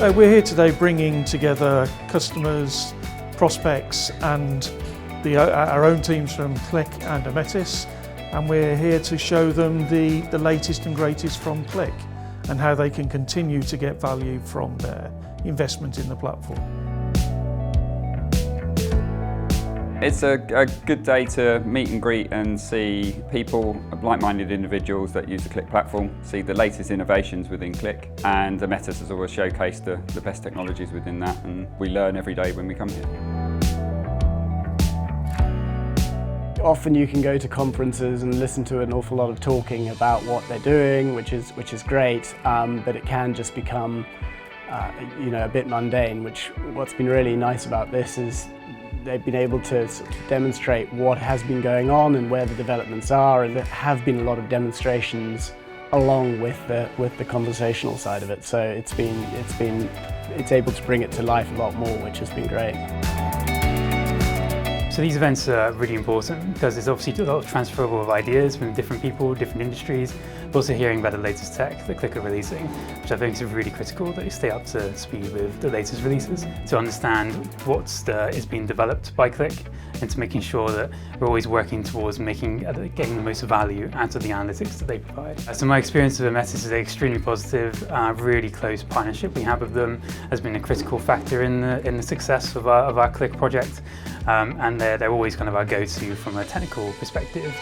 We're here today bringing together customers, prospects and our own teams from Qlik and Ometis, and we're here to show them the latest and greatest from Qlik and how they can continue to get value from their investment in the platform. It's a good day to meet and greet and see people, like-minded individuals that use the Qlik platform, see the latest innovations within Qlik, and Ometis has always showcased the best technologies within that, and we learn every day when we come here. Often you can go to conferences and listen to an awful lot of talking about what they're doing, which is great, but it can just become a bit mundane. What's been really nice about this is they've been able to sort of demonstrate what has been going on and where the developments are, and there have been a lot of demonstrations along with the conversational side of it. So it's able to bring it to life a lot more, which has been great. So these events are really important because there's obviously a lot of transferable of ideas from different people, different industries, but also hearing about the latest tech that Qlik are releasing, which I think is really critical that you stay up to speed with the latest releases to understand what is being developed by Qlik and to making sure that we're always working towards getting the most value out of the analytics that they provide. So my experience with Ometis is extremely positive. Really close partnership we have with them has been a critical factor in the success of our Qlik project. And they're always kind of our go-to from a technical perspective.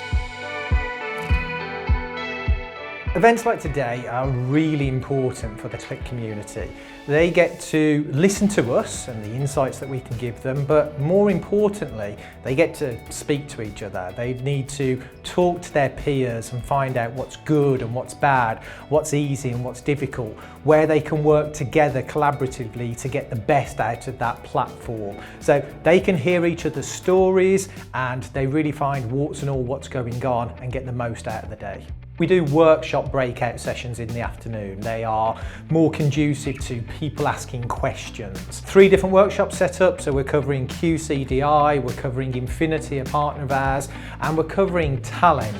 Events like today are really important for the Qlik community. They get to listen to us and the insights that we can give them, but more importantly, they get to speak to each other. They need to talk to their peers and find out what's good and what's bad, what's easy and what's difficult, where they can work together collaboratively to get the best out of that platform. So they can hear each other's stories and they really find warts and all what's going on and get the most out of the day. We do workshop breakout sessions in the afternoon. They are more conducive to people asking questions. 3 different workshops set up, so we're covering QCDI, we're covering Infinity, a partner of ours, and we're covering Talent.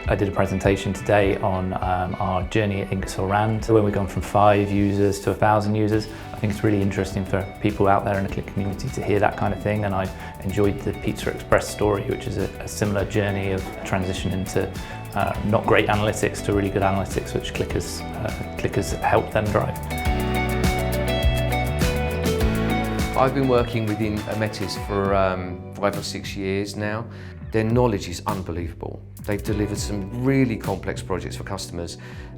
I did a presentation today on our journey at Ingersoll Rand, when we've gone from 5 users to 1,000 users. I think it's really interesting for people out there in the Qlik community to hear that kind of thing, and I enjoyed the PizzaExpress story, which is a similar journey of transition into not great analytics to really good analytics, which Qlik has helped them drive. I've been working within Ometis for 5 or 6 years now. Their knowledge is unbelievable. They've delivered some really complex projects for customers,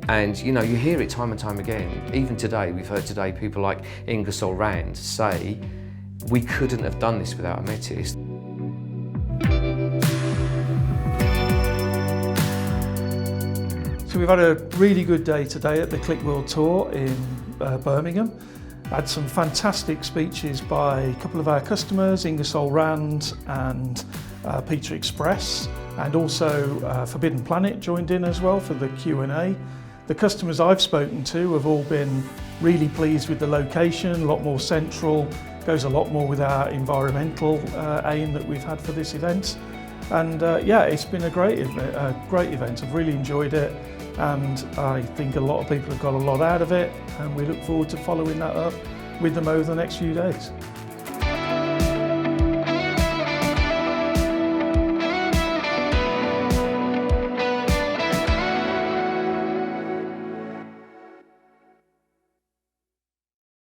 and you hear it time and time again. Even today, we've heard people like Ingersoll Rand say, we couldn't have done this without Ometis. So we've had a really good day today at the QlikWorld Tour in Birmingham. Had some fantastic speeches by a couple of our customers, Ingersoll Rand and PizzaExpress, and also Forbidden Planet joined in as well for the Q&A. The customers I've spoken to have all been really pleased with the location, a lot more central, goes a lot more with our environmental aim that we've had for this event. And yeah, it's been a great event. I've really enjoyed it, and I think a lot of people have got a lot out of it, and we look forward to following that up with them over the next few days.